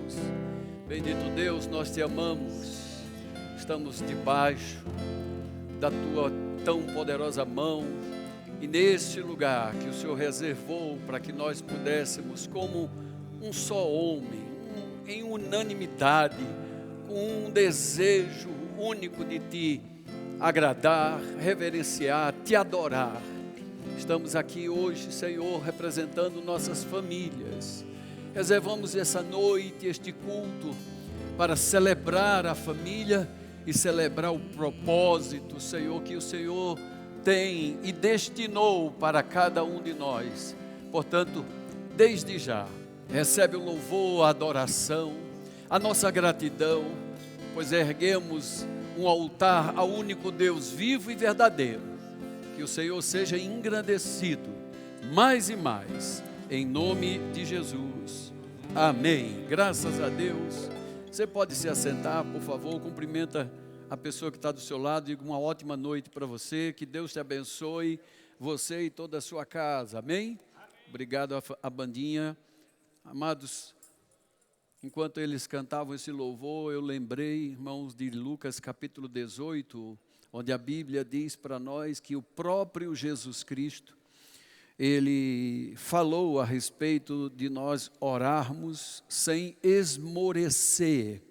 irmãos. Bendito Deus, nós te amamos. Estamos debaixo da tua tão poderosa mão e neste lugar que o Senhor reservou para que nós pudéssemos, como um só homem, em unanimidade, com um desejo único de te agradar, reverenciar, te adorar. Estamos aqui hoje, Senhor, representando nossas famílias. Reservamos essa noite, este culto, para celebrar a família e celebrar o propósito, Senhor, que o Senhor tem e destinou para cada um de nós. Portanto, desde já, recebe o louvor, a adoração, a nossa gratidão, pois erguemos um altar ao único Deus vivo e verdadeiro. Que o Senhor seja engrandecido mais e mais, em nome de Jesus. Amém. Graças a Deus. Você pode se assentar, por favor. Cumprimenta a pessoa que está do seu lado. Diga uma ótima noite para você. Que Deus te abençoe, você e toda a sua casa. Amém? Obrigado à bandinha. Amados, enquanto eles cantavam esse louvor, eu lembrei, irmãos, de Lucas capítulo 18, onde a Bíblia diz para nós que o próprio Jesus Cristo, ele falou a respeito de nós orarmos sem esmorecer.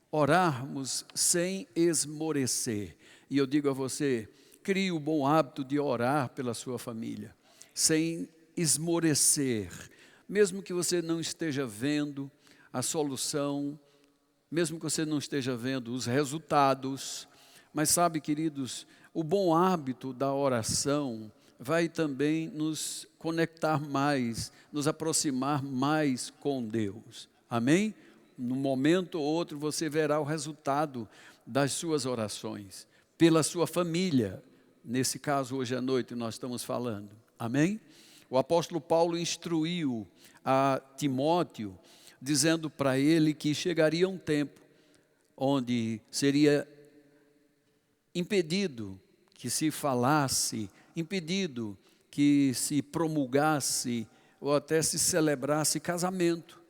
Orarmos sem esmorecer. E eu digo a você, crie o bom hábito de orar pela sua família, sem esmorecer. Mesmo que você não esteja vendo a solução, mesmo que você não esteja vendo os resultados, mas sabe, queridos, o bom hábito da oração vai também nos conectar mais, nos aproximar mais com Deus. Amém? Num momento ou outro você verá o resultado das suas orações, pela sua família. Nesse caso, hoje à noite nós estamos falando. Amém? O apóstolo Paulo instruiu a Timóteo, dizendo para ele que chegaria um tempo onde seria impedido que se falasse, impedido que se promulgasse ou até se celebrasse casamento.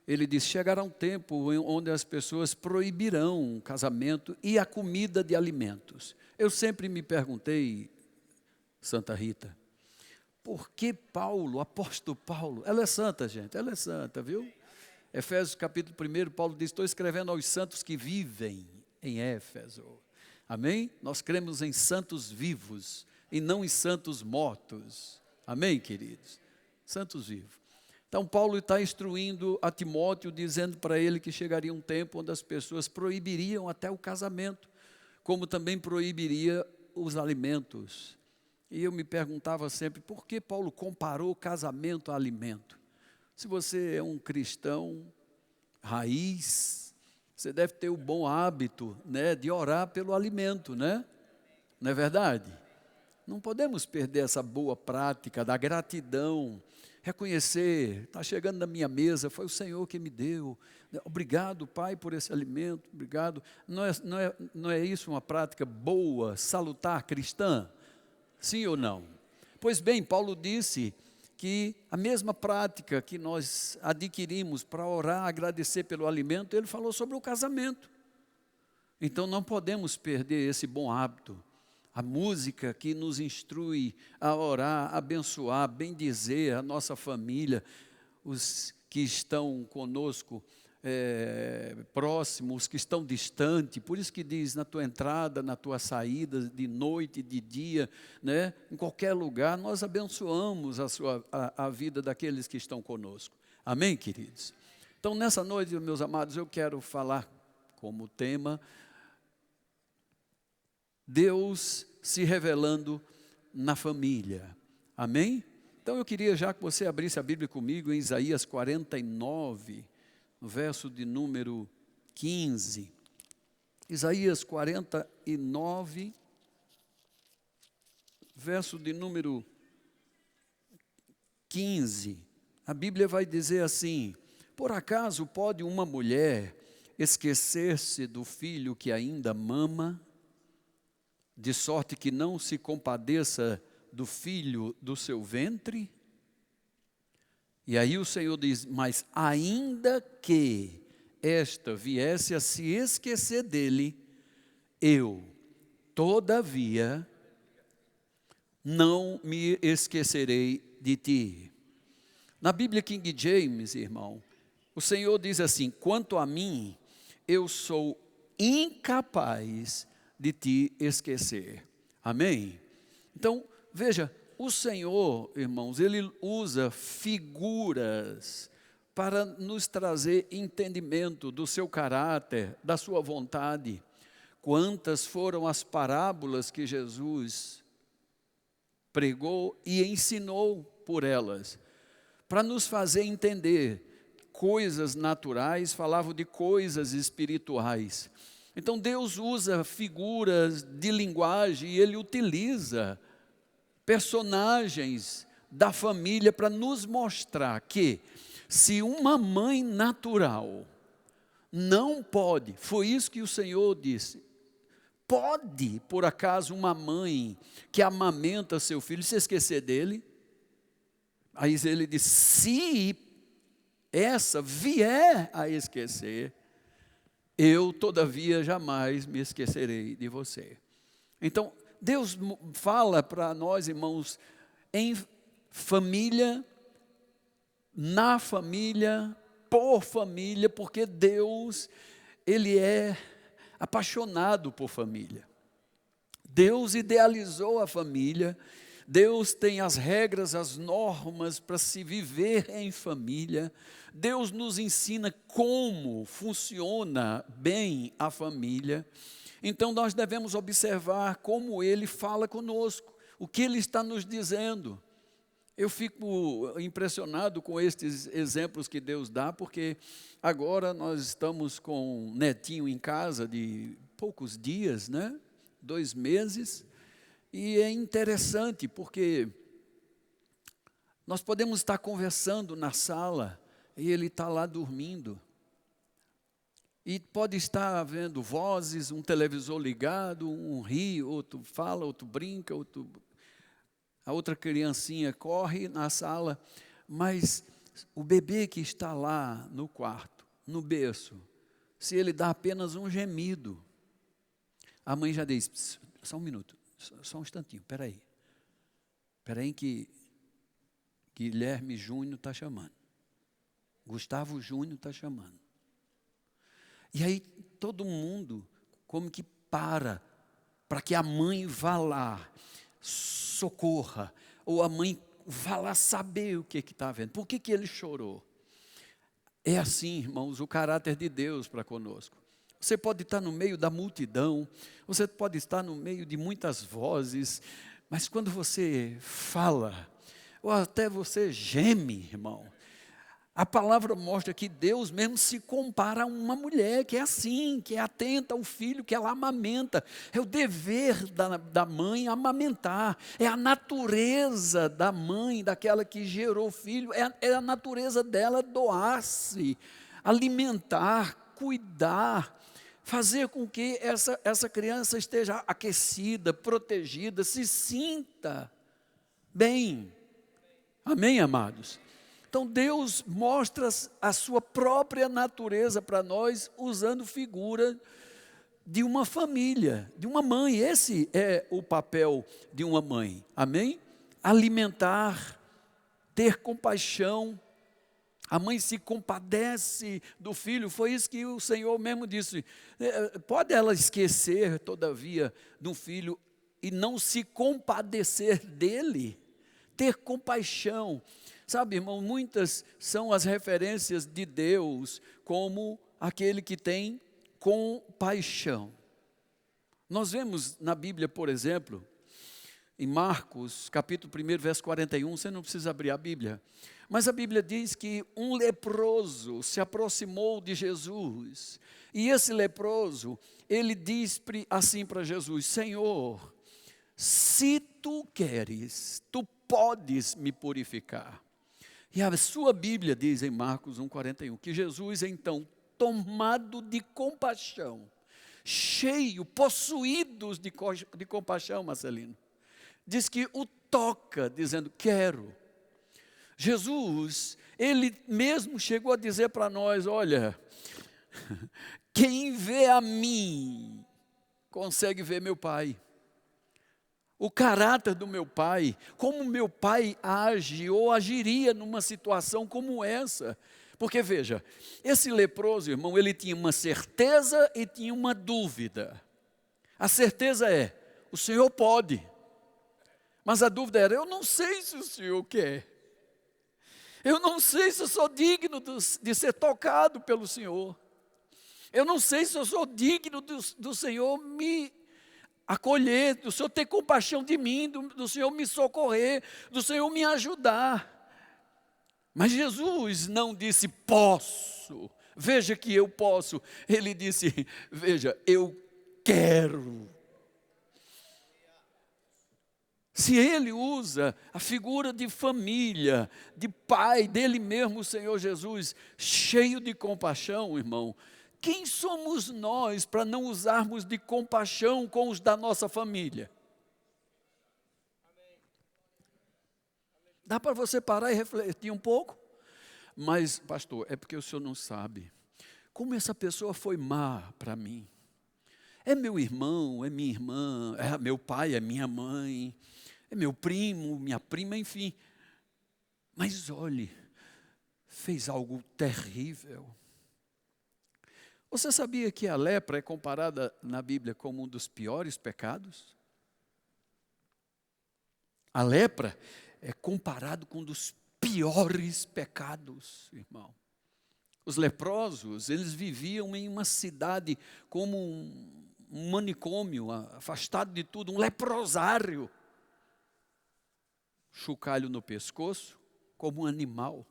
Ele diz, chegará um tempo onde as pessoas proibirão o casamento e a comida de alimentos. Eu sempre me perguntei, Santa Rita, por que Paulo, o apóstolo Paulo, ela é santa, gente, ela é santa, viu? Efésios capítulo 1, Paulo diz, estou escrevendo aos santos que vivem em Éfeso. Amém? Nós cremos em santos vivos e não em santos mortos. Amém, queridos? Santos vivos. Então, Paulo está instruindo a Timóteo, dizendo para ele que chegaria um tempo onde as pessoas proibiriam até o casamento, como também proibiria os alimentos. E eu me perguntava sempre, por que Paulo comparou casamento a alimento? Se você é um cristão raiz, você deve ter o bom hábito, né, de orar pelo alimento, né? Não é verdade? Não podemos perder essa boa prática da gratidão, reconhecer, está chegando na minha mesa, foi o Senhor que me deu, obrigado Pai por esse alimento, obrigado. Não é isso uma prática boa, salutar, cristã? Sim ou não? Pois bem, Paulo disse que a mesma prática que nós adquirimos para orar, agradecer pelo alimento, ele falou sobre o casamento. Então não podemos perder esse bom hábito. A música que nos instrui a orar, abençoar, bendizer a nossa família, os que estão conosco próximos, os que estão distantes. Por isso que diz, na tua entrada, na tua saída, de noite, de dia, né? Em qualquer lugar, nós abençoamos a vida daqueles que estão conosco. Amém, queridos? Então, nessa noite, meus amados, eu quero falar como tema, Deus se revelando na família. Amém? Então eu queria já que você abrisse a Bíblia comigo em Isaías 49, no verso de número 15. Isaías 49, verso de número 15. A Bíblia vai dizer assim, por acaso pode uma mulher esquecer-se do filho que ainda mama, de sorte que não se compadeça do filho do seu ventre? E aí o Senhor diz, mas ainda que esta viesse a se esquecer dele, eu, todavia, não me esquecerei de ti. Na Bíblia King James, irmão, o Senhor diz assim, quanto a mim, eu sou incapaz de te esquecer. Amém? Então, veja, o Senhor, irmãos, Ele usa figuras para nos trazer entendimento do seu caráter, da sua vontade. Quantas foram as parábolas que Jesus pregou e ensinou por elas, para nos fazer entender coisas naturais, falavam de coisas espirituais. Então Deus usa figuras de linguagem e Ele utiliza personagens da família para nos mostrar que se uma mãe natural não pode, foi isso que o Senhor disse, pode por acaso uma mãe que amamenta seu filho se esquecer dele? Aí ele diz, se essa vier a esquecer, eu todavia jamais me esquecerei de você. Então, Deus fala para nós, irmãos, em família, na família, por família, porque Deus, Ele é apaixonado por família. Deus idealizou a família, Deus tem as regras, as normas para se viver em família. Deus nos ensina como funciona bem a família. Então nós devemos observar como Ele fala conosco, o que Ele está nos dizendo. Eu fico impressionado com estes exemplos que Deus dá, porque agora nós estamos com um netinho em casa de poucos dias, né? 2 meses, e é interessante porque nós podemos estar conversando na sala e ele está lá dormindo. E pode estar havendo vozes, um televisor ligado, um ri, outro fala, outro brinca, a outra criancinha corre na sala, mas o bebê que está lá no quarto, no berço, se ele dá apenas um gemido, a mãe já diz, só um minuto, só um instantinho, espera aí que Guilherme Júnior está chamando, Gustavo Júnior está chamando. E aí todo mundo como que para que a mãe vá lá, socorra, ou a mãe vá lá saber o que está havendo, por que ele chorou. É assim, irmãos, o caráter de Deus para conosco. Você pode estar no meio da multidão, você pode estar no meio de muitas vozes, mas quando você fala, ou até você geme, irmão, a palavra mostra que Deus mesmo se compara a uma mulher que é assim, que é atenta ao filho, que ela amamenta. É o dever da mãe amamentar, é a natureza da mãe, daquela que gerou o filho, é a natureza dela doar-se, alimentar, cuidar, fazer com que essa criança esteja aquecida, protegida, se sinta bem. Amém, amados? Então Deus mostra a sua própria natureza para nós, usando figura de uma família, de uma mãe. Esse é o papel de uma mãe, amém? Alimentar, ter compaixão. A mãe se compadece do filho, foi isso que o Senhor mesmo disse. Pode ela esquecer, todavia, do filho e não se compadecer dele? Ter compaixão. Sabe, irmão, muitas são as referências de Deus como aquele que tem compaixão. Nós vemos na Bíblia, por exemplo, em Marcos, capítulo 1, verso 41, você não precisa abrir a Bíblia, mas a Bíblia diz que um leproso se aproximou de Jesus, e esse leproso, ele diz assim para Jesus, Senhor, se tu queres, tu podes me purificar. E a sua Bíblia diz em Marcos 1,41, que Jesus então, tomado de compaixão, cheio, possuído de compaixão, Marcelino, diz que o toca, dizendo, quero. Jesus, ele mesmo chegou a dizer para nós, olha, quem vê a mim, consegue ver meu Pai. O caráter do meu Pai, como meu Pai age ou agiria numa situação como essa. Porque veja, esse leproso, irmão, ele tinha uma certeza e tinha uma dúvida. A certeza é, o Senhor pode. Mas a dúvida era, eu não sei se o Senhor quer. Eu não sei se eu sou digno de ser tocado pelo Senhor. Eu não sei se eu sou digno do Senhor me acolher, do Senhor ter compaixão de mim, do Senhor me socorrer, do Senhor me ajudar. Mas Jesus não disse posso, veja que eu posso. Ele disse, veja, eu quero. Se ele usa a figura de família, de pai, dele mesmo, o Senhor Jesus, cheio de compaixão, irmão, quem somos nós para não usarmos de compaixão com os da nossa família? Dá para você parar e refletir um pouco? Mas, pastor, é porque o senhor não sabe como essa pessoa foi má para mim. É meu irmão, é minha irmã, é meu pai, é minha mãe, é meu primo, minha prima, enfim. Mas olhe, fez algo terrível. Você sabia que a lepra é comparada na Bíblia como um dos piores pecados? A lepra é comparado com um dos piores pecados, irmão. Os leprosos, eles viviam em uma cidade como um manicômio, afastado de tudo, um leprosário. Chocalho no pescoço, como um animal,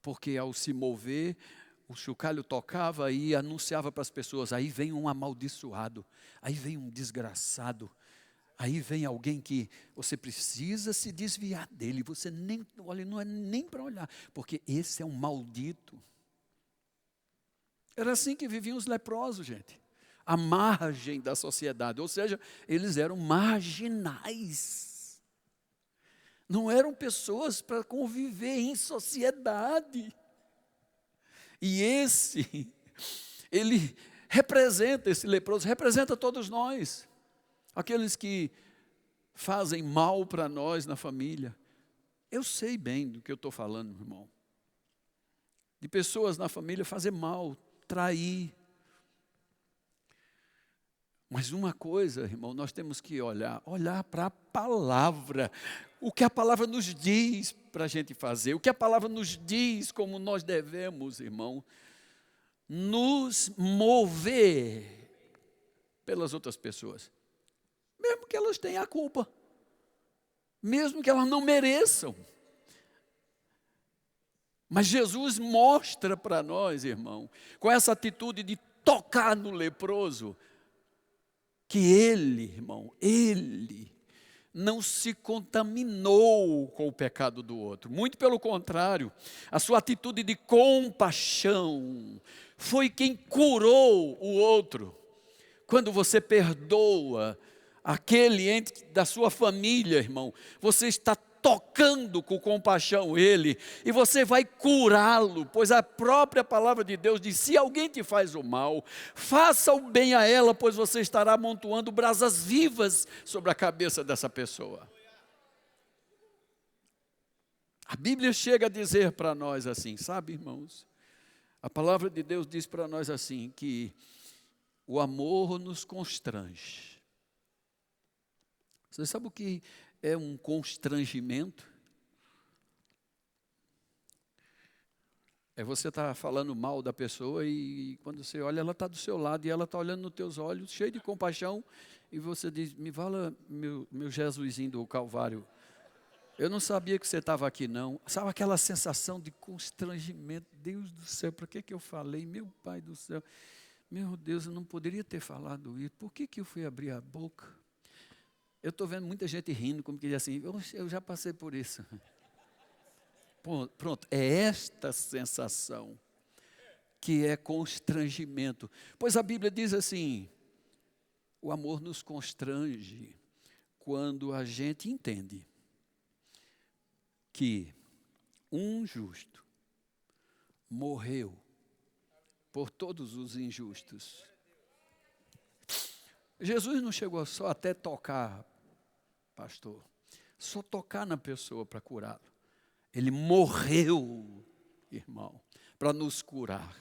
porque ao se mover, o chocalho tocava e anunciava para as pessoas, aí vem um amaldiçoado, aí vem um desgraçado, aí vem alguém que você precisa se desviar dele, você nem, olha, não é nem para olhar, porque esse é um maldito. Era assim que viviam os leprosos, gente, à margem da sociedade, ou seja, eles eram marginais. Não eram pessoas para conviver em sociedade. E ele representa, esse leproso, representa todos nós. Aqueles que fazem mal para nós na família. Eu sei bem do que eu estou falando, irmão. De pessoas na família fazer mal, trair. Mas uma coisa, irmão, nós temos que olhar para a palavra. O que a palavra nos diz para a gente fazer, o que a palavra nos diz como nós devemos, irmão, nos mover pelas outras pessoas. Mesmo que elas tenham a culpa, mesmo que elas não mereçam. Mas Jesus mostra para nós, irmão, com essa atitude de tocar no leproso, que ele, irmão, ele não se contaminou com o pecado do outro. Muito pelo contrário, a sua atitude de compaixão foi quem curou o outro. Quando você perdoa aquele ente da sua família, irmão, você está tocando com compaixão ele, e você vai curá-lo, pois a própria palavra de Deus diz, se alguém te faz o mal, faça o bem a ela, pois você estará amontoando brasas vivas sobre a cabeça dessa pessoa. A Bíblia chega a dizer para nós assim, sabe, irmãos? A palavra de Deus diz para nós assim, que o amor nos constrange. Você sabe o que é um constrangimento? É você estar falando mal da pessoa e quando você olha, ela está do seu lado e ela está olhando nos teus olhos, cheio de compaixão, e você diz, me fala, meu Jesusinho do Calvário, eu não sabia que você estava aqui não. Sabe aquela sensação de constrangimento? Deus do céu, para que eu falei? Meu Pai do céu, meu Deus, eu não poderia ter falado isso. Por que eu fui abrir a boca? Eu estou vendo muita gente rindo, como que diz assim, eu já passei por isso. Pronto, é esta sensação que é constrangimento. Pois a Bíblia diz assim, o amor nos constrange quando a gente entende que um justo morreu por todos os injustos. Jesus não chegou só até tocar, pastor, só tocar na pessoa para curá-lo. Ele morreu, irmão, para nos curar.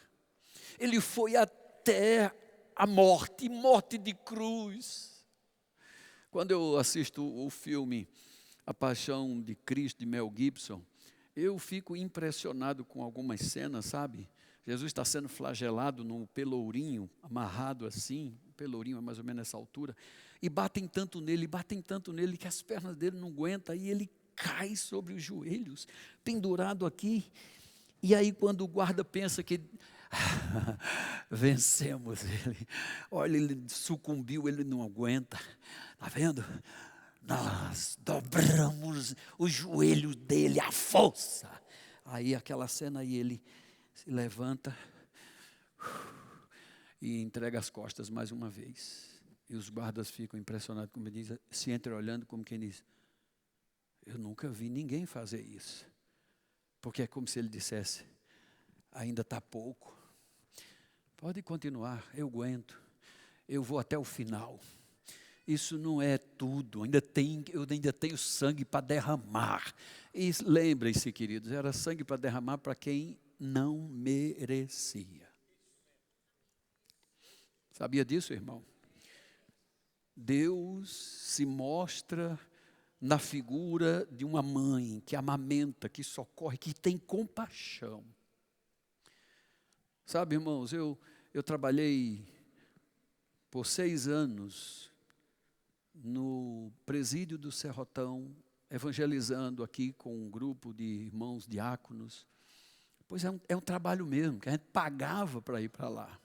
Ele foi até a morte, morte de cruz. Quando eu assisto o filme A Paixão de Cristo, de Mel Gibson, eu fico impressionado com algumas cenas, sabe? Jesus está sendo flagelado num pelourinho, amarrado assim, o pelourinho é mais ou menos essa altura, e batem tanto nele, que as pernas dele não aguentam, e ele cai sobre os joelhos, pendurado aqui. E aí quando o guarda pensa que vencemos ele, olha, ele sucumbiu, ele não aguenta, está vendo? Nós dobramos os joelhos dele à força. Aí aquela cena aí, ele se levanta e entrega as costas mais uma vez. E os guardas ficam impressionados, como ele diz, se entreolhando como quem diz, eu nunca vi ninguém fazer isso. Porque é como se ele dissesse, ainda está pouco. Pode continuar, eu aguento, eu vou até o final. Isso não é tudo, eu ainda tenho sangue para derramar. E lembrem-se, queridos, era sangue para derramar para quem não merecia. Sabia disso, irmão? Deus se mostra na figura de uma mãe que amamenta, que socorre, que tem compaixão. Sabe, irmãos, eu trabalhei por 6 anos no presídio do Serrotão, evangelizando aqui com um grupo de irmãos diáconos. Pois é um trabalho mesmo, que a gente pagava para ir para lá.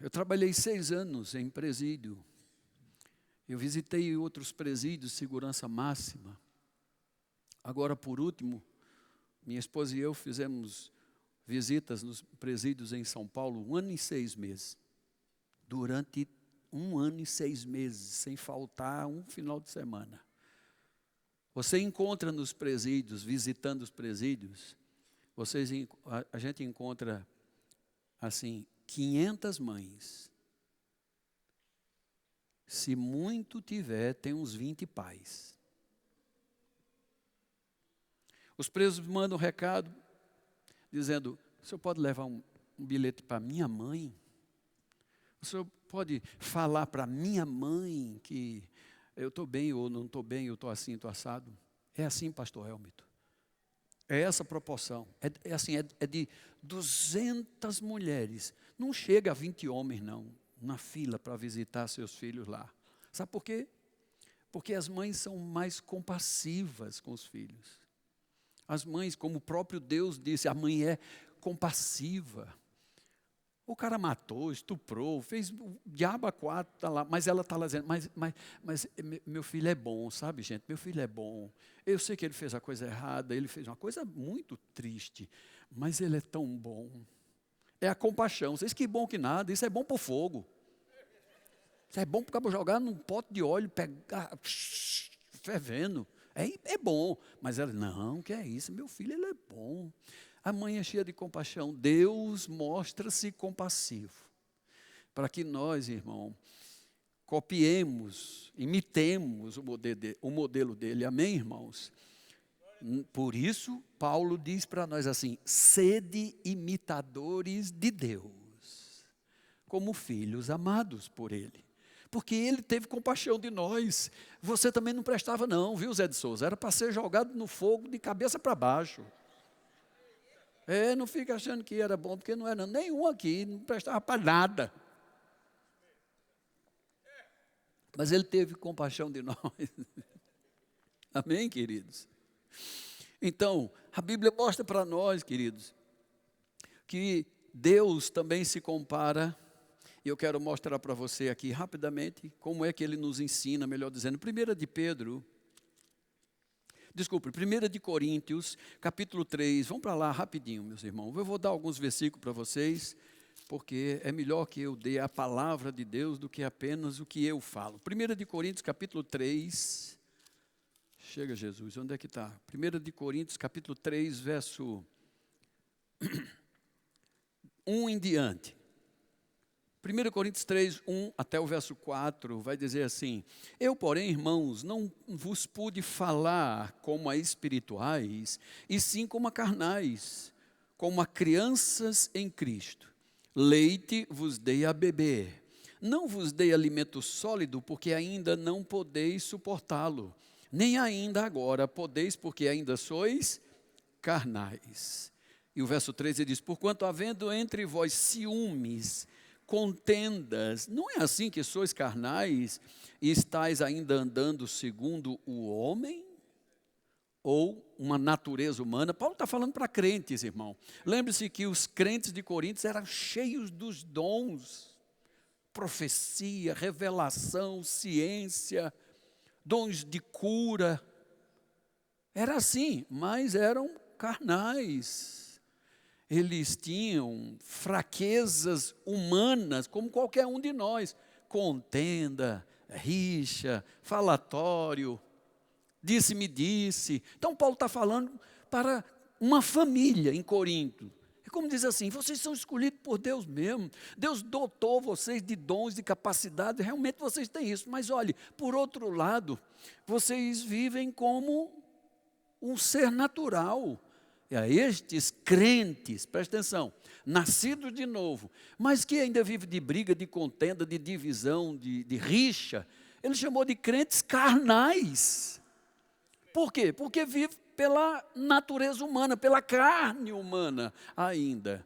Eu trabalhei 6 anos em presídio. Eu visitei outros presídios de segurança máxima. Agora, por último, minha esposa e eu fizemos visitas nos presídios em São Paulo 1 ano e 6 meses. Durante 1 ano e 6 meses, sem faltar um final de semana. Você encontra nos presídios, visitando os presídios, a gente encontra, assim, 500 mães. Se muito tiver, tem uns 20 pais. Os presos mandam um recado, dizendo, o senhor pode levar um bilhete para minha mãe? O senhor pode falar para minha mãe que eu estou bem ou não estou bem, eu estou assim, estou assado? É assim, pastor Helmito. É essa proporção. É de 200 mulheres. Não chega a 20 homens, não, na fila para visitar seus filhos lá. Sabe por quê? Porque as mães são mais compassivas com os filhos. As mães, como o próprio Deus disse, a mãe é compassiva. O cara matou, estuprou, fez o diabo a 4, está lá, mas ela está lá dizendo, mas meu filho é bom, sabe, gente? Meu filho é bom. Eu sei que ele fez a coisa errada, ele fez uma coisa muito triste, mas ele é tão bom. É a compaixão. Vocês que bom que nada, isso é bom para o fogo. Isso é bom para jogar num pote de óleo, pegar, fervendo. É bom, mas ela, não, que é isso, meu filho, ele é bom. A mãe é cheia de compaixão. Deus mostra-se compassivo. Para que nós, irmão, copiemos, imitemos o modelo dele. Amém, irmãos? Por isso, Paulo diz para nós assim, sede imitadores de Deus, como filhos amados por ele. Porque ele teve compaixão de nós. Você também não prestava não, viu, Zé de Souza? Era para ser jogado no fogo de cabeça para baixo. Não fica achando que era bom, porque não era nenhum aqui, não prestava para nada. Mas ele teve compaixão de nós. Amém, queridos? Então, a Bíblia mostra para nós, queridos, que Deus também se compara, e eu quero mostrar para você aqui rapidamente, como é que ele nos ensina, melhor dizendo, 1 de Coríntios, capítulo 3, vamos para lá rapidinho, meus irmãos. Eu vou dar alguns versículos para vocês, porque é melhor que eu dê a palavra de Deus do que apenas o que eu falo. 1 de Coríntios, capítulo 3, Chega, Jesus, onde é que está? 1 de Coríntios, capítulo 3, verso 1 em diante. 1 Coríntios 3, 1 até o verso 4, vai dizer assim: eu, porém, irmãos, não vos pude falar como a espirituais, e sim como a carnais, como a crianças em Cristo. Leite vos dei a beber. Não vos dei alimento sólido, porque ainda não podeis suportá-lo. Nem ainda agora podeis, porque ainda sois carnais. E o verso 13 diz: porquanto havendo entre vós ciúmes, contendas, não é assim que sois carnais e estáis ainda andando segundo o homem? Ou uma natureza humana? Paulo está falando para crentes, irmão. Lembre-se que os crentes de Coríntios eram cheios dos dons. Profecia, revelação, ciência, dons de cura. Era assim, mas eram carnais. Eles tinham fraquezas humanas, como qualquer um de nós. Contenda, rixa, falatório, disse-me disse. Então Paulo está falando para uma família em Corinto. É como diz assim: vocês são escolhidos por Deus mesmo. Deus dotou vocês de dons, de capacidade, realmente vocês têm isso. Mas olhe, por outro lado, vocês vivem como um ser natural. E a estes crentes, presta atenção, nascidos de novo, mas que ainda vivem de briga, de contenda, de divisão, de rixa, ele chamou de crentes carnais. Por quê? Porque vive pela natureza humana, pela carne humana ainda.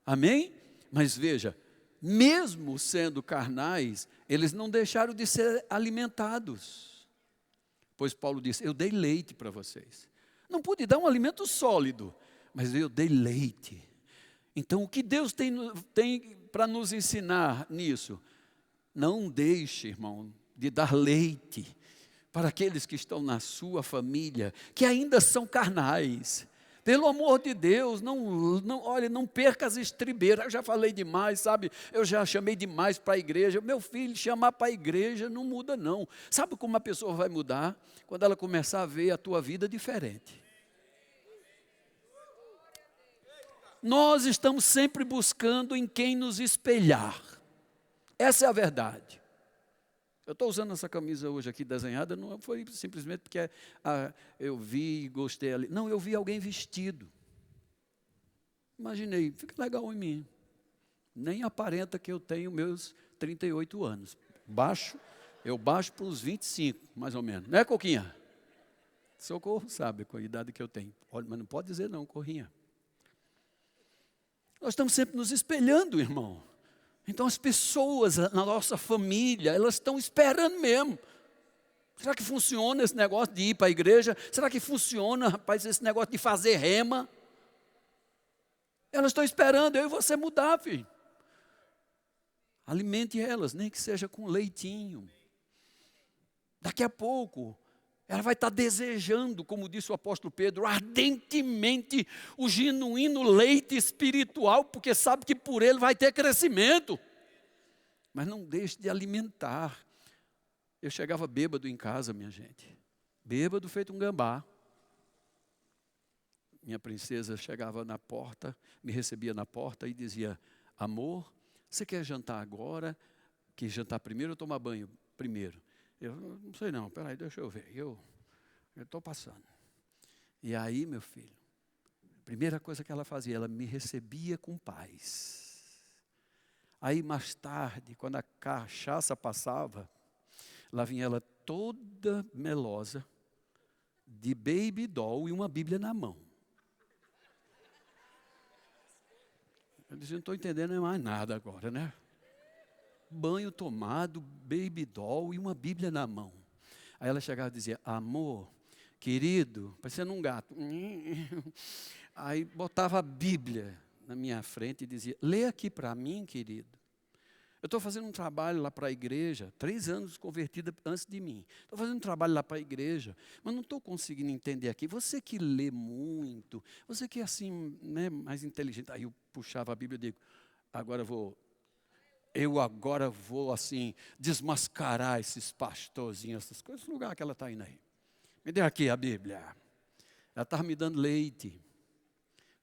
Amém? Mas veja, mesmo sendo carnais, eles não deixaram de ser alimentados. Pois Paulo disse: eu dei leite para vocês. Não pude dar um alimento sólido, mas eu dei leite. Então, o que Deus tem para nos ensinar nisso? Não deixe, irmão, de dar leite para aqueles que estão na sua família, que ainda são carnais. Pelo amor de Deus, olha, não perca as estribeiras. Eu já falei demais, sabe? Eu já chamei demais para a igreja. Meu filho, chamar para a igreja não muda não. Sabe como uma pessoa vai mudar? Quando ela começar a ver a tua vida diferente. Nós estamos sempre buscando em quem nos espelhar. Essa é a verdade. Eu estou usando essa camisa hoje aqui desenhada, não foi simplesmente porque eu vi e gostei ali. Não, eu vi alguém vestido. Imaginei, fica legal em mim. Nem aparenta que eu tenho meus 38 anos. Eu baixo para os 25, mais ou menos. Não é, Coquinha? Socorro sabe com a idade que eu tenho. Olha, mas não pode dizer não, Corrinha. Nós estamos sempre nos espelhando, irmão. Então as pessoas na nossa família, elas estão esperando mesmo. Será que funciona esse negócio de ir para a igreja? Será que funciona, rapaz, esse negócio de fazer rema? Elas estão esperando eu e você mudar, filho. Alimente elas, nem que seja com leitinho. Daqui a pouco, ela vai estar desejando, como disse o apóstolo Pedro, ardentemente o genuíno leite espiritual, porque sabe que por ele vai ter crescimento. Mas não deixe de alimentar. Eu chegava bêbado em casa, minha gente. Bêbado feito um gambá. Minha princesa chegava na porta, me recebia na porta e dizia: amor, você quer jantar agora? Que jantar primeiro ou tomar banho primeiro? Eu não sei não, peraí, deixa eu ver. Eu estou passando. E aí, meu filho, a primeira coisa que ela fazia, ela me recebia com paz. Aí, mais tarde, quando a cachaça passava, lá vinha ela toda melosa, de baby doll e uma Bíblia na mão. Eu disse: não estou entendendo mais nada agora, né? Banho tomado, baby doll e uma Bíblia na mão. Aí ela chegava e dizia: amor, querido, parecendo um gato. Aí botava a Bíblia na minha frente e dizia: lê aqui para mim, querido. Eu estou fazendo um trabalho lá para a igreja, 3 anos convertida antes de mim. Estou fazendo um trabalho lá para a igreja, mas não estou conseguindo entender aqui. Você que lê muito, você que é assim, né, mais inteligente. Aí eu puxava a Bíblia e digo: eu agora vou assim, desmascarar esses pastorzinhos, essas coisas, no lugar que ela está indo aí. Me dê aqui a Bíblia. Ela estava me dando leite.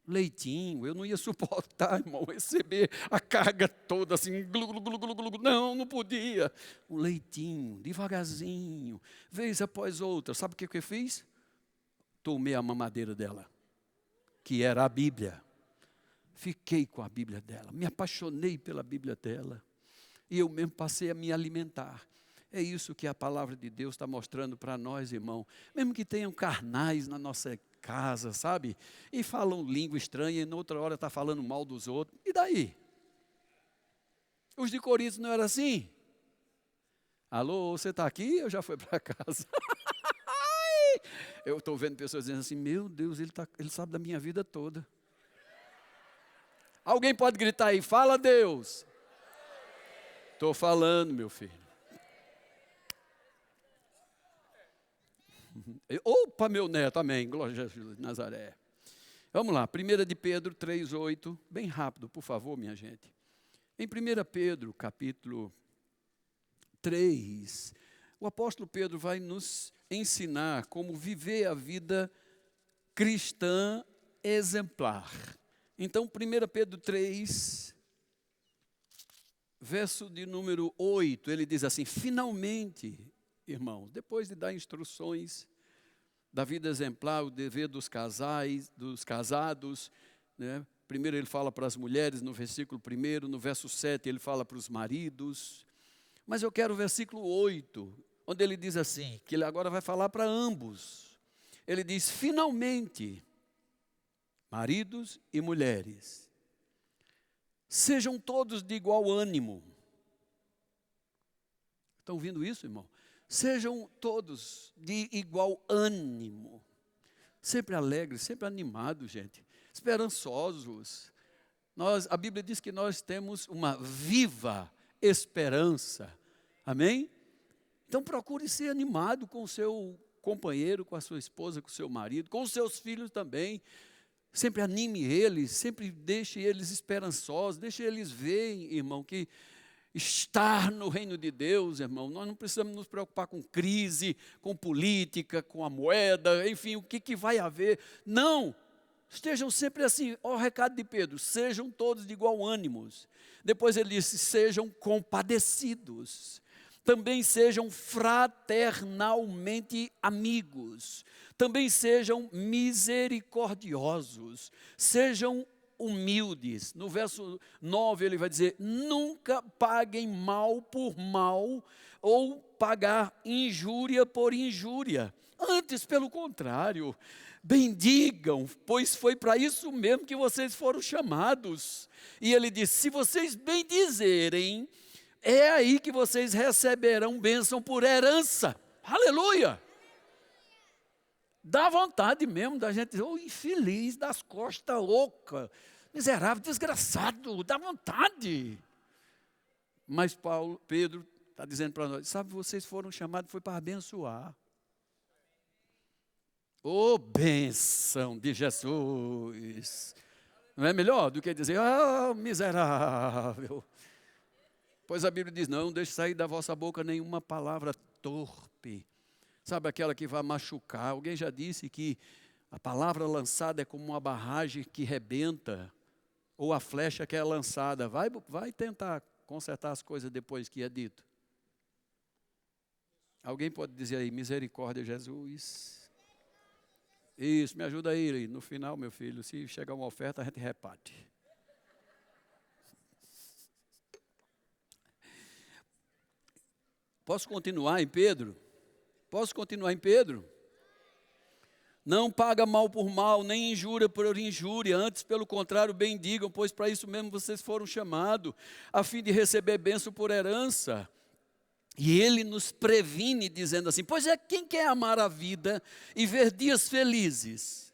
Leitinho, eu não ia suportar, irmão, receber a carga toda assim, glu, glu, glu, glu, glu. Não podia. Um leitinho, devagarzinho, vez após outra. Sabe o que eu fiz? Tomei a mamadeira dela, que era a Bíblia. Fiquei com a Bíblia dela, me apaixonei pela Bíblia dela. E eu mesmo passei a me alimentar. É isso que a palavra de Deus está mostrando para nós, irmão. Mesmo que tenham carnais na nossa casa, sabe? E falam língua estranha e na outra hora está falando mal dos outros. E daí? Os de Corinto não era assim? Alô, você está aqui? Eu já fui para casa. Eu estou vendo pessoas dizendo assim, meu Deus, ele sabe da minha vida toda. Alguém pode gritar aí, fala Deus. Estou falando, meu filho. Opa, meu neto, amém, glória a Jesus de Nazaré. Vamos lá, 1 de Pedro 3,8, bem rápido, por favor, minha gente. Em 1 Pedro, capítulo 3, o apóstolo Pedro vai nos ensinar como viver a vida cristã exemplar. Então, 1 Pedro 3, verso de número 8, ele diz assim, finalmente, irmãos, depois de dar instruções da vida exemplar, o dever dos casais, dos casados, né? Primeiro ele fala para as mulheres no versículo 1, no verso 7 ele fala para os maridos, mas eu quero o versículo 8, onde ele diz assim, que ele agora vai falar para ambos. Ele diz, finalmente, maridos e mulheres, sejam todos de igual ânimo. Estão ouvindo isso, irmão? Sejam todos de igual ânimo, sempre alegres, sempre animados, gente, esperançosos. A Bíblia diz que nós temos uma viva esperança, amém? Então procure ser animado com o seu companheiro, com a sua esposa, com o seu marido, com os seus filhos também. Sempre anime eles, sempre deixe eles esperançosos, deixe eles verem, irmão, que estar no reino de Deus, irmão, nós não precisamos nos preocupar com crise, com política, com a moeda, enfim, o que vai haver. Não, estejam sempre assim, ó o recado de Pedro, sejam todos de igual ânimo. Depois ele disse, sejam compadecidos, também sejam fraternalmente amigos, também sejam misericordiosos, sejam humildes. No verso 9 ele vai dizer, nunca paguem mal por mal, ou pagar injúria por injúria. Antes, pelo contrário, bendigam, pois foi para isso mesmo que vocês foram chamados. E ele diz, se vocês bendizerem, é aí que vocês receberão bênção por herança. Aleluia! Dá vontade mesmo da gente dizer, infeliz das costas loucas, miserável, desgraçado, dá vontade. Mas Pedro está dizendo para nós, sabe, vocês foram chamados, foi para abençoar. Ô, bênção de Jesus. Não é melhor do que dizer, miserável. Pois a Bíblia diz, não deixe sair da vossa boca nenhuma palavra torpe. Sabe aquela que vai machucar? Alguém já disse que a palavra lançada é como uma barragem que rebenta, ou a flecha que é lançada. Vai tentar consertar as coisas depois que é dito. Alguém pode dizer aí, misericórdia, Jesus. Isso, me ajuda aí. No final, meu filho, se chegar uma oferta, a gente reparte. Posso continuar em Pedro? Posso continuar em Pedro? Não paga mal por mal, nem injúria por injúria, antes pelo contrário bendigam, pois para isso mesmo vocês foram chamados, a fim de receber bênção por herança. E ele nos previne dizendo assim, pois é, quem quer amar a vida e ver dias felizes?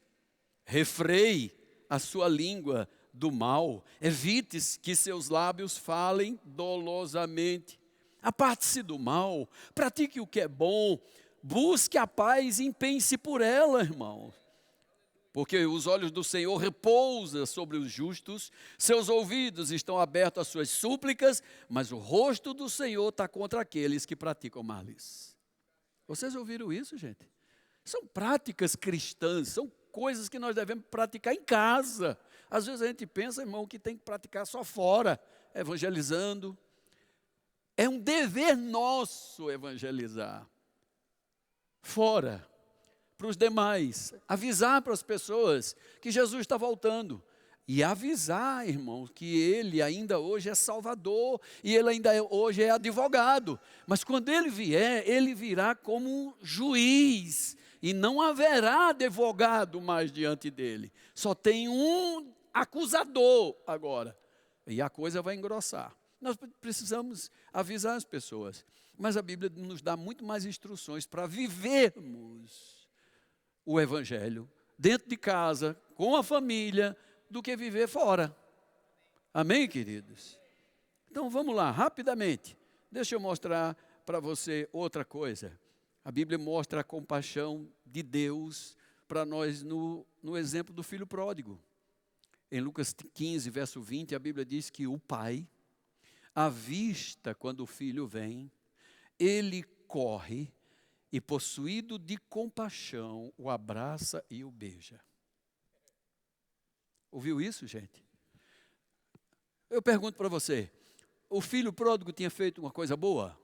Refreie a sua língua do mal, evite que seus lábios falem dolosamente. Aparte-se do mal, pratique o que é bom, busque a paz e empenhe-se por ela, irmão. Porque os olhos do Senhor repousam sobre os justos, seus ouvidos estão abertos às suas súplicas, mas o rosto do Senhor está contra aqueles que praticam males. Vocês ouviram isso, gente? São práticas cristãs, são coisas que nós devemos praticar em casa. Às vezes a gente pensa, irmão, que tem que praticar só fora, evangelizando. É um dever nosso evangelizar. Fora, para os demais, avisar para as pessoas que Jesus está voltando. E avisar, irmãos, que Ele ainda hoje é Salvador, e Ele ainda hoje é advogado. Mas quando Ele vier, Ele virá como um juiz, e não haverá advogado mais diante dEle. Só tem um acusador agora, e a coisa vai engrossar. Nós precisamos avisar as pessoas, mas a Bíblia nos dá muito mais instruções para vivermos o Evangelho dentro de casa, com a família, do que viver fora. Amém, queridos? Então vamos lá, rapidamente. Deixa eu mostrar para você outra coisa. A Bíblia mostra a compaixão de Deus para nós no exemplo do filho pródigo. Em Lucas 15, verso 20, a Bíblia diz que o pai, à vista quando o filho vem, ele corre e, possuído de compaixão, o abraça e o beija. Ouviu isso, gente? Eu pergunto para você, o filho pródigo tinha feito uma coisa boa?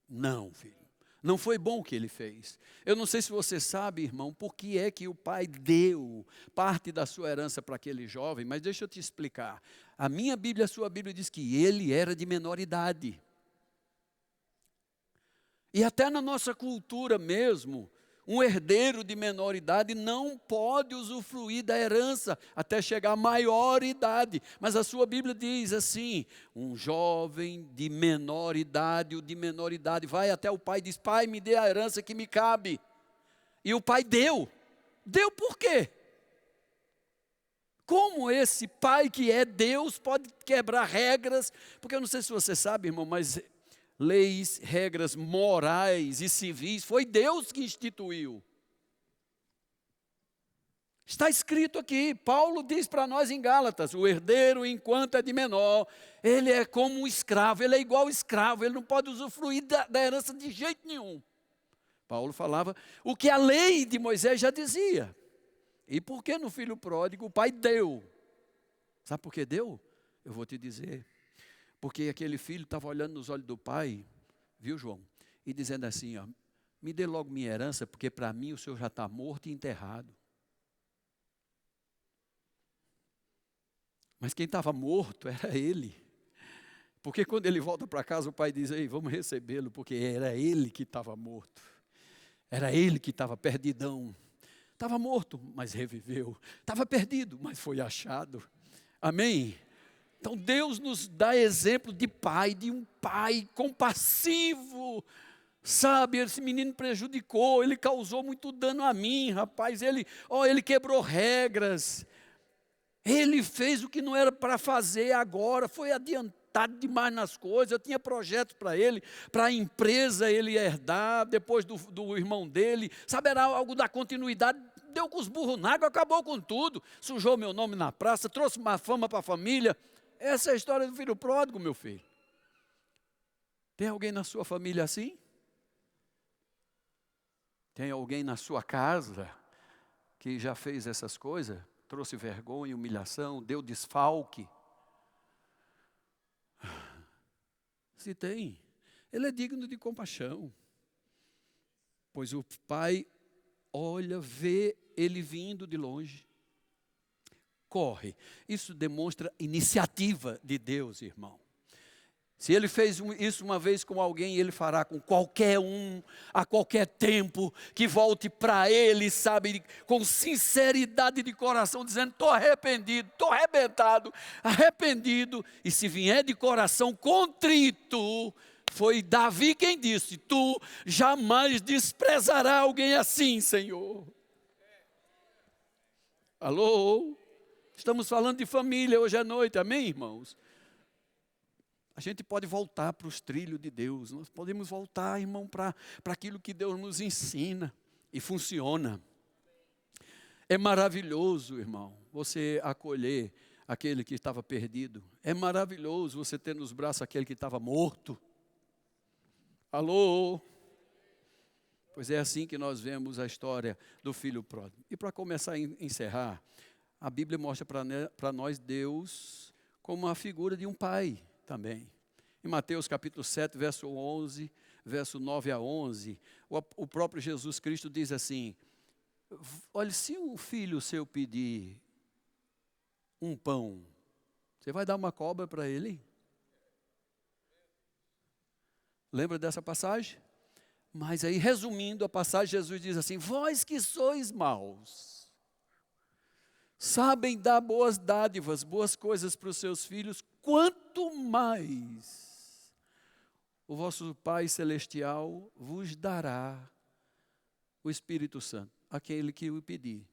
Não, filho. Não foi bom o que ele fez. Eu não sei se você sabe, irmão, por que é que o pai deu parte da sua herança para aquele jovem, mas deixa eu te explicar. A minha Bíblia, a sua Bíblia diz que ele era de menor idade. E até na nossa cultura mesmo, um herdeiro de menor idade não pode usufruir da herança até chegar à maior idade. Mas a sua Bíblia diz assim, um jovem de menor idade, o de menor idade, vai até o pai e diz, pai, me dê a herança que me cabe. E o pai deu. Deu por quê? Como esse pai que é Deus pode quebrar regras? Porque eu não sei se você sabe, irmão, mas leis, regras morais e civis, foi Deus que instituiu. Está escrito aqui, Paulo diz para nós em Gálatas, o herdeiro enquanto é de menor, ele é como um escravo, ele é igual ao escravo, ele não pode usufruir da herança de jeito nenhum. Paulo falava o que a lei de Moisés já dizia. E por que no filho pródigo o pai deu? Sabe por que deu? Eu vou te dizer. Porque aquele filho estava olhando nos olhos do pai, viu, João? E dizendo assim, ó, me dê logo minha herança, porque para mim o senhor já está morto e enterrado. Mas quem estava morto era ele. Porque quando ele volta para casa, o pai diz, ei, vamos recebê-lo, porque era ele que estava morto. Era ele que estava perdidão. Estava morto, mas reviveu. Estava perdido, mas foi achado. Amém? Então Deus nos dá exemplo de pai, de um pai compassivo. Sabe, esse menino prejudicou, ele causou muito dano a mim, rapaz. Ele quebrou regras. Ele fez o que não era para fazer agora, foi adiantado demais nas coisas. Eu tinha projetos para ele, para a empresa ele herdar, depois do irmão dele. Sabe, era algo da continuidade. Deu com os burros na água, acabou com tudo. Sujou meu nome na praça, trouxe má fama para a família. Essa é a história do filho pródigo, meu filho. Tem alguém na sua família assim? Tem alguém na sua casa que já fez essas coisas? Trouxe vergonha, humilhação, deu desfalque? Se tem, ele é digno de compaixão. Pois o pai olha, vê ele vindo de longe. Corre. Isso demonstra iniciativa de Deus, irmão. Se ele fez isso uma vez com alguém, ele fará com qualquer um, a qualquer tempo, que volte para ele, sabe, com sinceridade de coração, dizendo, estou arrependido, estou arrebentado, arrependido. E se vier de coração contrito, foi Davi quem disse, tu jamais desprezarás alguém assim, Senhor. Alô? Estamos falando de família hoje à noite, amém, irmãos? A gente pode voltar para os trilhos de Deus, nós podemos voltar, irmão, para aquilo que Deus nos ensina e funciona. É maravilhoso, irmão, você acolher aquele que estava perdido. É maravilhoso você ter nos braços aquele que estava morto. Alô? Pois é assim que nós vemos a história do filho pródigo. E para começar a encerrar, a Bíblia mostra para nós Deus como a figura de um pai também. Em Mateus capítulo 7, verso 11, verso 9 a 11, o próprio Jesus Cristo diz assim: olha, se um filho seu pedir um pão, você vai dar uma cobra para ele? Lembra dessa passagem? Mas aí, resumindo a passagem, Jesus diz assim: vós que sois maus, sabem dar boas dádivas, boas coisas para os seus filhos, quanto mais o vosso Pai Celestial vos dará o Espírito Santo, aquele que o pedir.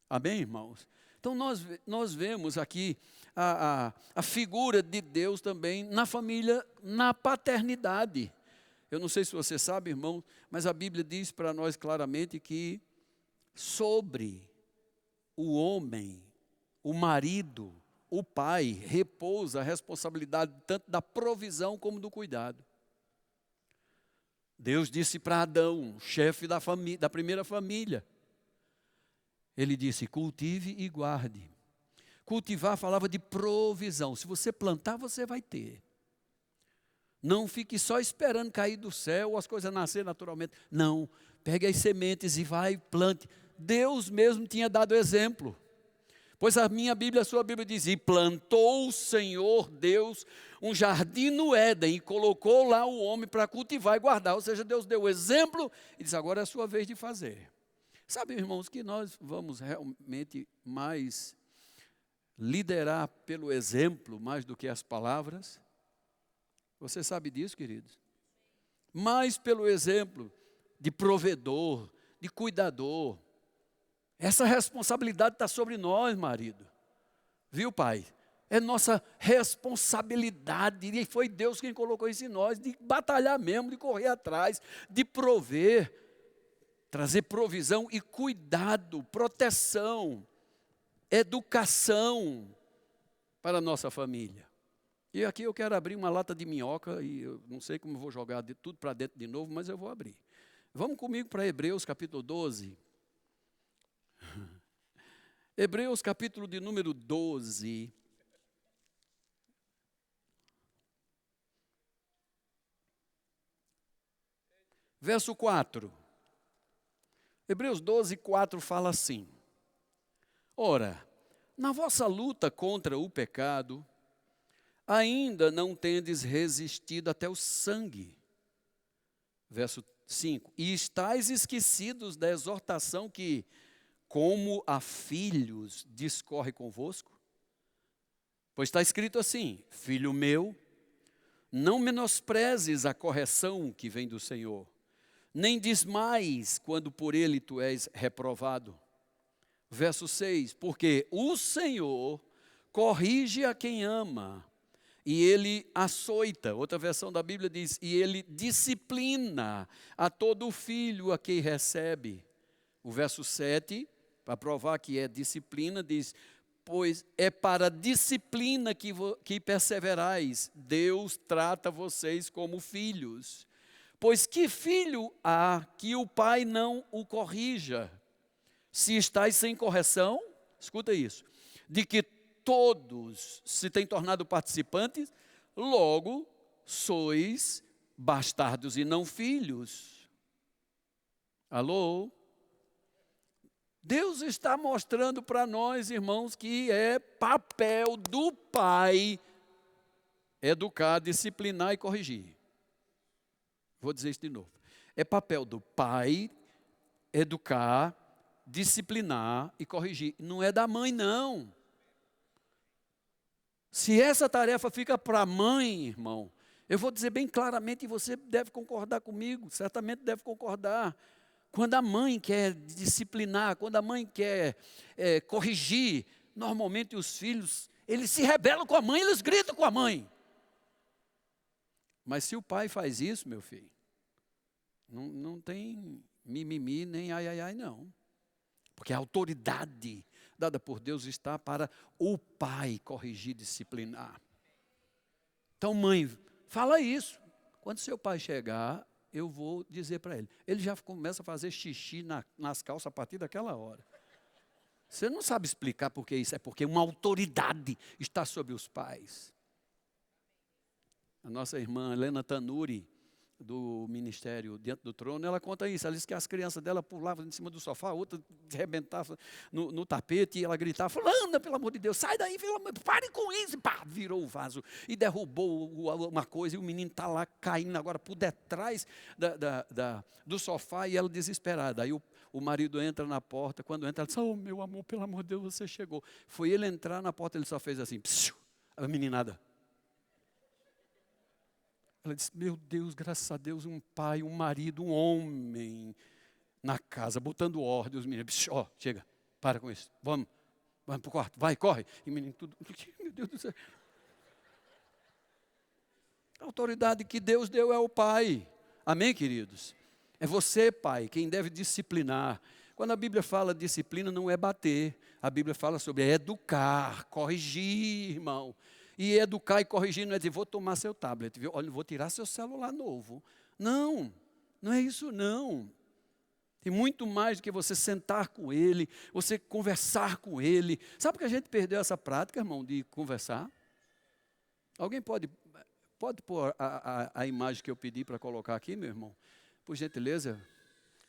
Amém, irmãos? Então nós vemos aqui a figura de Deus também na família, na paternidade. Eu não sei se você sabe, irmão, mas a Bíblia diz para nós claramente que sobre o homem, o marido, o pai, repousa a responsabilidade tanto da provisão como do cuidado. Deus disse para Adão, chefe da primeira família, ele disse: cultive e guarde. Cultivar falava de provisão. Se você plantar, você vai ter. Não fique só esperando cair do céu ou as coisas nascer naturalmente. Não, pegue as sementes e vai, plante. Deus mesmo tinha dado exemplo. Pois a minha Bíblia, a sua Bíblia diz: e plantou o Senhor Deus um jardim no Éden e colocou lá o homem para cultivar e guardar. Ou seja, Deus deu o exemplo e disse: agora é a sua vez de fazer. Sabe, irmãos, que nós vamos realmente mais liderar pelo exemplo mais do que as palavras? Você sabe disso, queridos? Mais pelo exemplo de provedor, de cuidador. Essa responsabilidade está sobre nós, marido. Viu, pai? É nossa responsabilidade. E foi Deus quem colocou isso em nós, de batalhar mesmo, de correr atrás, de prover, trazer provisão e cuidado, proteção, educação para a nossa família. E aqui eu quero abrir uma lata de minhoca, e eu não sei como eu vou jogar tudo para dentro de novo, mas eu vou abrir. Vamos comigo para Hebreus capítulo 12. Hebreus capítulo de número 12. Verso 4. Hebreus 12, 4 fala assim: ora, na vossa luta contra o pecado, ainda não tendes resistido até o sangue. Verso 5. E estáis esquecidos da exortação que, como a filhos, discorre convosco? Pois está escrito assim: filho meu, não menosprezes a correção que vem do Senhor, nem desmais quando por ele tu és reprovado. Verso 6. Porque o Senhor corrige a quem ama, e ele açoita. Outra versão da Bíblia diz: e ele disciplina a todo filho a quem recebe. O verso 7, para provar que é disciplina, diz: pois é para a disciplina que perseverais. Deus trata vocês como filhos. Pois que filho há que o pai não o corrija? Se estáis sem correção, escuta isso, de que todos se têm tornado participantes, logo sois bastardos e não filhos. Alô? Deus está mostrando para nós, irmãos, que é papel do pai educar, disciplinar e corrigir. Vou dizer isso de novo. É papel do pai educar, disciplinar e corrigir. Não é da mãe, não. Se essa tarefa fica para a mãe, irmão, eu vou dizer bem claramente, e você deve concordar comigo, certamente deve concordar. Quando a mãe quer disciplinar, quando a mãe quer corrigir, normalmente os filhos, eles se rebelam com a mãe, eles gritam com a mãe. Mas se o pai faz isso, meu filho, não tem mimimi nem ai, ai, ai, não. Porque a autoridade dada por Deus está para o pai corrigir, disciplinar. Então, mãe, fala isso. Quando seu pai chegar, eu vou dizer para ele. Ele já começa a fazer xixi nas calças a partir daquela hora. Você não sabe explicar por que isso, é porque uma autoridade está sobre os pais. A nossa irmã Helena Tanuri, do Ministério Diante do Trono, ela conta isso. Ela diz que as crianças dela pulavam em cima do sofá, outra arrebentava no tapete, e ela gritava, fulana, pelo amor de Deus, sai daí, pare com isso. E pá, virou o vaso e derrubou uma coisa, e o menino está lá caindo agora por detrás do sofá, e ela desesperada. Aí o marido entra na porta, quando entra, ela diz, oh meu amor, pelo amor de Deus, você chegou. Foi ele entrar na porta, ele só fez assim, psiu, a meninada. Ela disse, meu Deus, graças a Deus, um pai, um marido, um homem na casa, botando ordem, os meninos, ó, chega, para com isso, vamos para o quarto, vai, corre. E o menino tudo, meu Deus do céu. A autoridade que Deus deu é o pai, amém, queridos? É você, pai, quem deve disciplinar. Quando a Bíblia fala disciplina, não é bater, a Bíblia fala sobre educar, corrigir, irmão. E educar e corrigir não é dizer, vou tomar seu tablet, viu? Olha, vou tirar seu celular novo. Não, não é isso não. Tem muito mais do que você sentar com ele, você conversar com ele. Sabe que a gente perdeu essa prática, irmão, de conversar? Alguém pode pôr a imagem que eu pedi para colocar aqui, meu irmão? Por gentileza,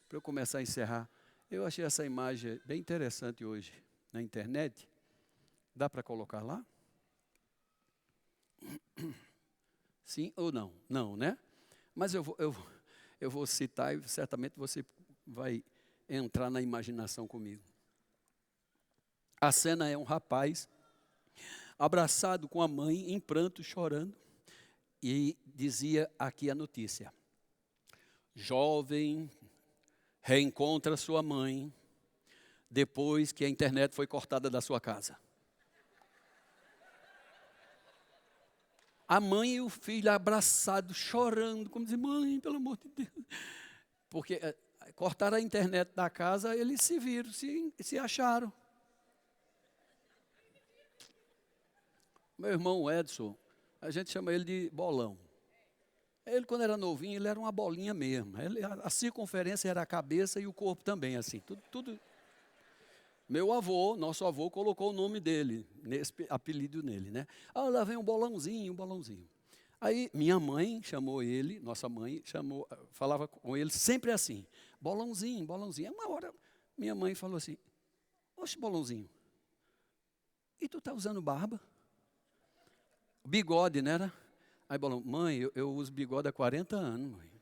para eu começar a encerrar. Eu achei essa imagem bem interessante hoje na internet. Dá para colocar lá? Sim ou não? Não, né? Mas eu vou citar e certamente você vai entrar na imaginação comigo. A cena é um rapaz abraçado com a mãe, em pranto, chorando, e dizia aqui a notícia: jovem reencontra sua mãe depois que a internet foi cortada da sua casa. A mãe e o filho abraçados, chorando, como dizer, mãe, pelo amor de Deus. Porque cortaram a internet da casa, eles se viram, se acharam. Meu irmão Edson, a gente chama ele de bolão. Ele, quando era novinho, ele era uma bolinha mesmo. A circunferência era a cabeça e o corpo também, assim, tudo. Meu avô, nosso avô, colocou o nome dele, nesse apelido nele, né? Ah, lá vem um bolãozinho, um bolãozinho. Aí minha mãe chamou ele, nossa mãe falava com ele sempre assim, bolãozinho, bolãozinho. Uma hora minha mãe falou assim, oxe, bolãozinho, e tu tá usando barba? Bigode, né? Era? Aí bolão, mãe, eu uso bigode há 40 anos, mãe.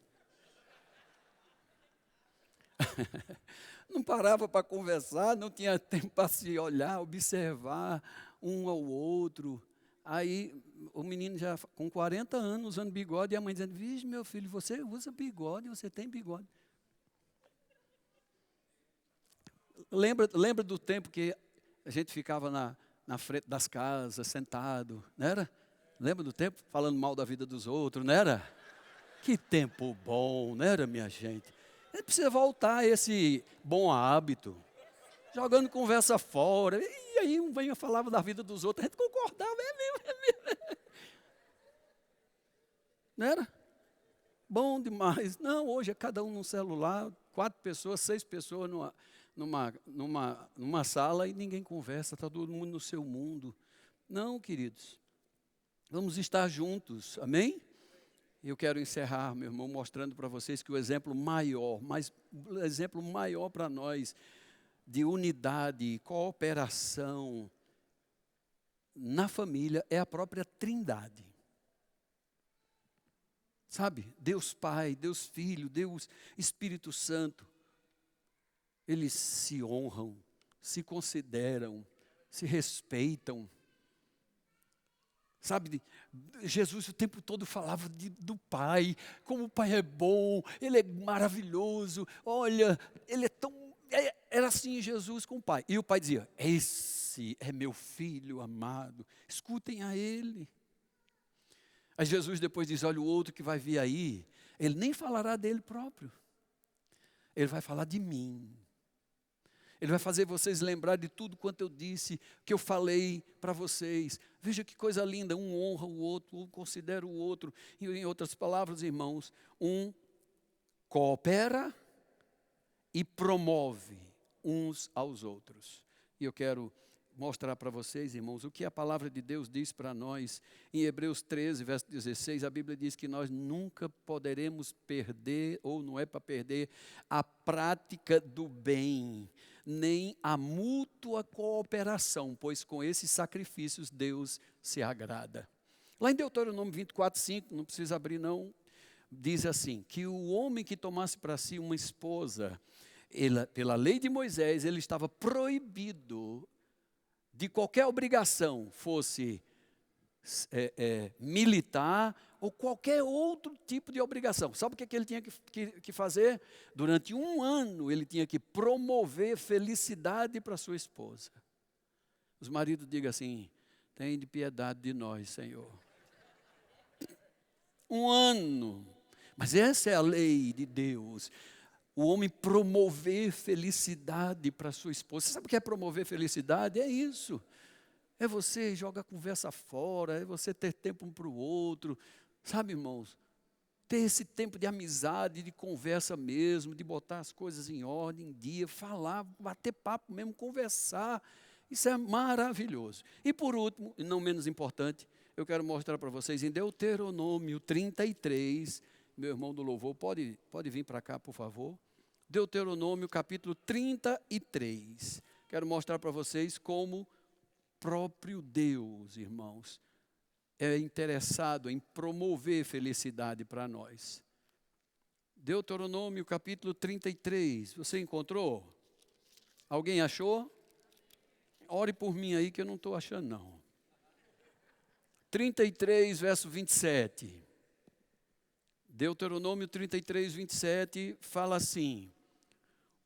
Não parava para conversar, não tinha tempo para se olhar, observar um ao outro. Aí o menino já com 40 anos usando bigode, e a mãe dizendo, vixe, meu filho, você usa bigode, você tem bigode. Lembra do tempo que a gente ficava na frente das casas, sentado, não era? Lembra do tempo? Falando mal da vida dos outros, não era? Que tempo bom, não era, minha gente? A gente precisa voltar a esse bom hábito, jogando conversa fora, e aí um venha falava da vida dos outros, a gente concordava, é mesmo. Não era? Bom demais. Não, hoje é cada um no celular, 4 pessoas, 6 pessoas numa sala e ninguém conversa, está todo mundo no seu mundo. Não, queridos, vamos estar juntos, amém? Eu quero encerrar, meu irmão, mostrando para vocês que o exemplo maior para nós de unidade e cooperação na família é a própria Trindade. Sabe? Deus Pai, Deus Filho, Deus Espírito Santo. Eles se honram, se consideram, se respeitam. Sabe, Jesus o tempo todo falava do Pai, como o Pai é bom, Ele é maravilhoso, olha, Ele é tão... Era assim Jesus com o Pai. E o Pai dizia, esse é meu Filho amado, escutem a Ele. Aí Jesus depois diz, olha o outro que vai vir aí, Ele nem falará dele próprio, Ele vai falar de mim. Ele vai fazer vocês lembrar de tudo quanto eu disse, que eu falei para vocês. Veja que coisa linda, um honra o outro, um considera o outro. E em outras palavras, irmãos, um coopera e promove uns aos outros. E eu quero mostrar para vocês, irmãos, o que a palavra de Deus diz para nós. Em Hebreus 13, verso 16, a Bíblia diz que nós nunca poderemos perder, ou não é para perder, a prática do bem, nem a mútua cooperação, pois com esses sacrifícios Deus se agrada. Lá em Deuteronômio 24, 5, não precisa abrir não, diz assim, que o homem que tomasse para si uma esposa, pela lei de Moisés, ele estava proibido de qualquer obrigação, fosse militar ou qualquer outro tipo de obrigação. Sabe o que ele tinha que fazer? Durante 1 ano, ele tinha que promover felicidade para sua esposa. Os maridos digam assim, tem de piedade de nós, Senhor. 1 ano. Mas essa é a lei de Deus. O homem promover felicidade para sua esposa. Você sabe o que é promover felicidade? É isso. É você jogar a conversa fora, é você ter tempo um para o outro. Sabe, irmãos? Ter esse tempo de amizade, de conversa mesmo, de botar as coisas em ordem, em dia, falar, bater papo mesmo, conversar. Isso é maravilhoso. E por último, e não menos importante, eu quero mostrar para vocês em Deuteronômio 33, meu irmão do louvor, pode vir para cá, por favor. Deuteronômio capítulo 33. Quero mostrar para vocês como próprio Deus, irmãos, é interessado em promover felicidade para nós. Deuteronômio capítulo 33. Você encontrou? Alguém achou? Ore por mim aí que eu não estou achando não. 33, verso 27. Deuteronômio 33, 27 fala assim: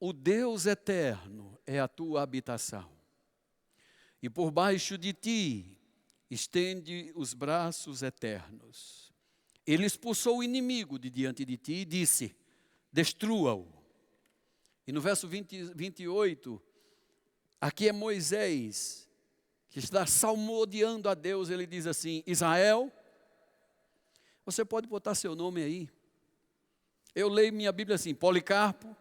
o Deus eterno é a tua habitação, e por baixo de ti estende os braços eternos. Ele expulsou o inimigo de diante de ti e disse, destrua-o. E no verso 28, aqui é Moisés, que está salmodiando a Deus, ele diz assim, Israel, você pode botar seu nome aí. Eu leio minha Bíblia assim, Policarpo,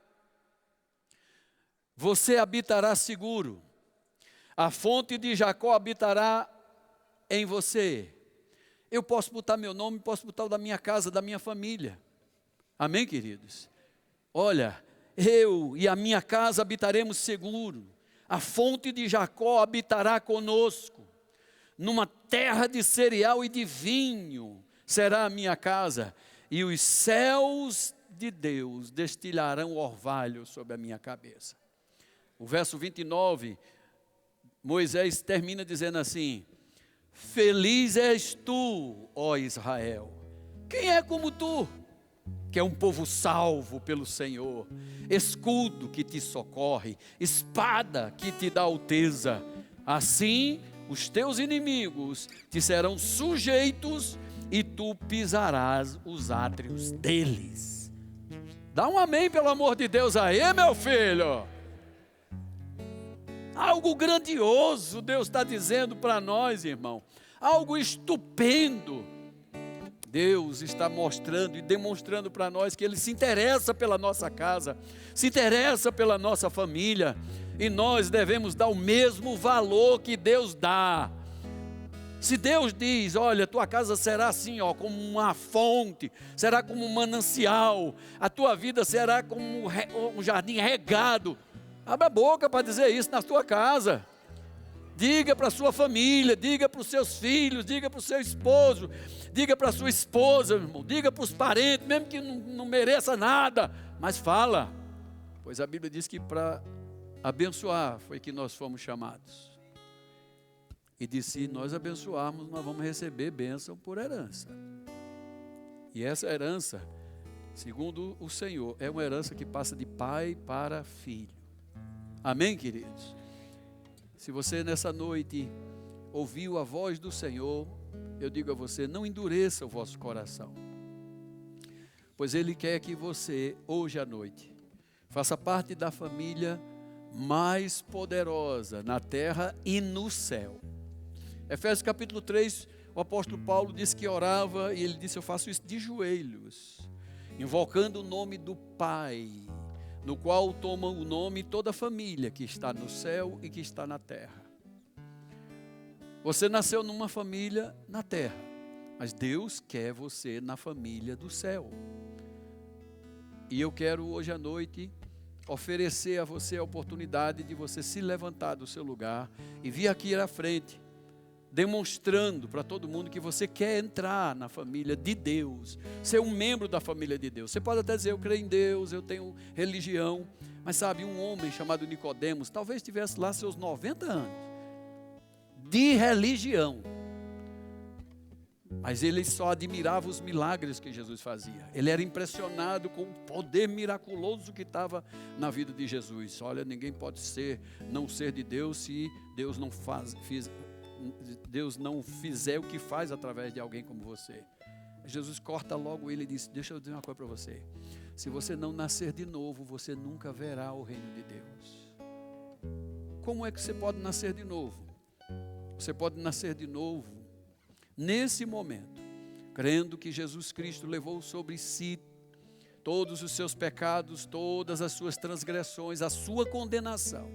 você habitará seguro, a fonte de Jacó habitará em você. Eu posso botar meu nome, posso botar o da minha casa, da minha família. Amém, queridos? Olha, eu e a minha casa habitaremos seguro. A fonte de Jacó habitará conosco. Numa terra de cereal e de vinho será a minha casa. E os céus de Deus destilharão orvalho sobre a minha cabeça. O verso 29, Moisés termina dizendo assim, feliz és tu, ó Israel. Quem é como tu? Que é um povo salvo pelo Senhor, escudo que te socorre, espada que te dá alteza. Assim, os teus inimigos te serão sujeitos e tu pisarás os átrios deles. Dá um amém, pelo amor de Deus, aí, meu filho. Algo grandioso Deus está dizendo para nós, irmão. Algo estupendo. Deus está mostrando e demonstrando para nós que Ele se interessa pela nossa casa, se interessa pela nossa família, e nós devemos dar o mesmo valor que Deus dá. Se Deus diz, olha, tua casa será assim, ó, como uma fonte, será como um manancial, a tua vida será como um jardim regado, abra a boca para dizer isso na tua casa. Diga para a sua família, diga para os seus filhos, diga para o seu esposo, diga para a sua esposa, irmão, diga para os parentes, mesmo que não mereça nada, mas fala, pois a Bíblia diz que para abençoar foi que nós fomos chamados. E disse, se nós abençoarmos, nós vamos receber bênção por herança. E essa herança, segundo o Senhor, é uma herança que passa de pai para filho. Amém, queridos? Se você nessa noite ouviu a voz do Senhor, eu digo a você, não endureça o vosso coração. Pois Ele quer que você, hoje à noite, faça parte da família mais poderosa na terra e no céu. Efésios capítulo 3, o apóstolo Paulo disse que orava e ele disse, eu faço isso de joelhos. invocando o nome do Pai, no qual toma o nome toda a família que está no céu e que está na terra. Você nasceu numa família na terra, mas Deus quer você na família do céu. E eu quero hoje à noite oferecer a você a oportunidade de você se levantar do seu lugar e vir aqui à frente, demonstrando para todo mundo que você quer entrar na família de Deus, ser um membro da família de Deus. Você pode até dizer, eu creio em Deus, eu tenho religião, mas sabe, um homem chamado Nicodemos, talvez tivesse lá seus 90 anos, de religião, mas ele só admirava os milagres que Jesus fazia. Ele era impressionado com o poder miraculoso que estava na vida de Jesus. Olha, ninguém pode não ser de Deus se Deus não fizer o que faz através de alguém como você. Jesus corta logo ele e diz, deixa eu dizer uma coisa para você. Se você não nascer de novo, você nunca verá o reino de Deus. Como é que você pode nascer de novo? Você pode nascer de novo nesse momento, crendo que Jesus Cristo levou sobre si todos os seus pecados, todas as suas transgressões, a sua condenação,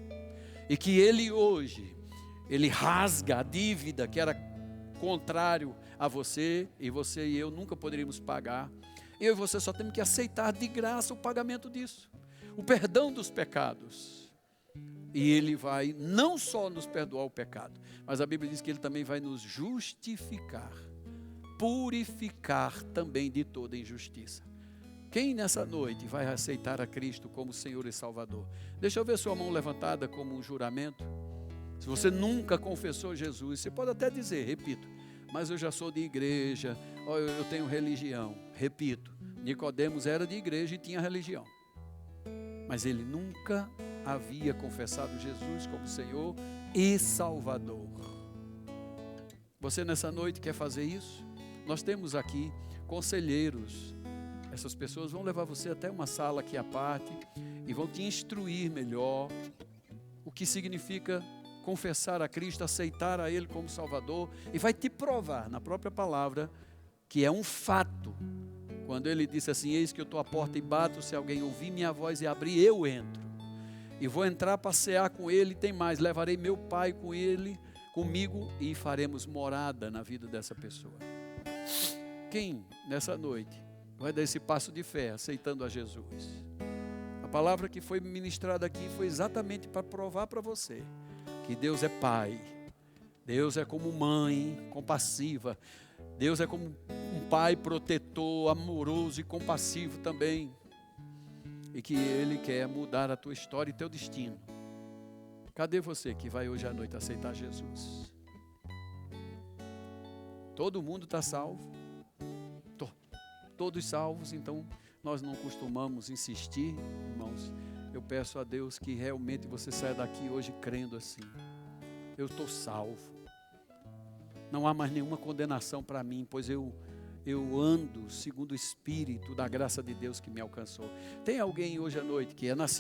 e que Ele hoje, Ele rasga a dívida que era contrário a você e eu nunca poderíamos pagar. Eu e você só temos que aceitar de graça o pagamento disso, o perdão dos pecados. E Ele vai não só nos perdoar o pecado, mas a Bíblia diz que Ele também vai nos justificar, purificar também de toda injustiça. Quem nessa noite vai aceitar a Cristo como Senhor e Salvador? Deixa eu ver sua mão levantada como um juramento. Se você nunca confessou Jesus, você pode até dizer, repito, mas eu já sou de igreja, eu tenho religião. Repito, Nicodemos era de igreja e tinha religião, mas ele nunca havia confessado Jesus como Senhor e Salvador. Você nessa noite quer fazer isso? Nós temos aqui conselheiros. Essas pessoas vão levar você até uma sala aqui à parte e vão te instruir melhor o que significa confessar a Cristo, aceitar a Ele como Salvador, e vai te provar na própria palavra que é um fato. Quando Ele disse assim, eis que eu estou à porta e bato, se alguém ouvir minha voz e abrir, eu entro. E vou entrar para cear com Ele, tem mais, levarei meu Pai com Ele, comigo, e faremos morada na vida dessa pessoa. Quem nessa noite vai dar esse passo de fé, aceitando a Jesus? A palavra que foi ministrada aqui foi exatamente para provar para você que Deus é Pai, Deus é como mãe compassiva, Deus é como um Pai protetor, amoroso e compassivo também, e que Ele quer mudar a tua história e teu destino. Cadê você que vai hoje à noite aceitar Jesus? Todo mundo está salvo? Todos salvos, então nós não costumamos insistir, irmãos. Eu peço a Deus que realmente você saia daqui hoje crendo assim, eu estou salvo, não há mais nenhuma condenação para mim, pois eu ando segundo o Espírito da graça de Deus que me alcançou. Tem alguém hoje à noite que é nascido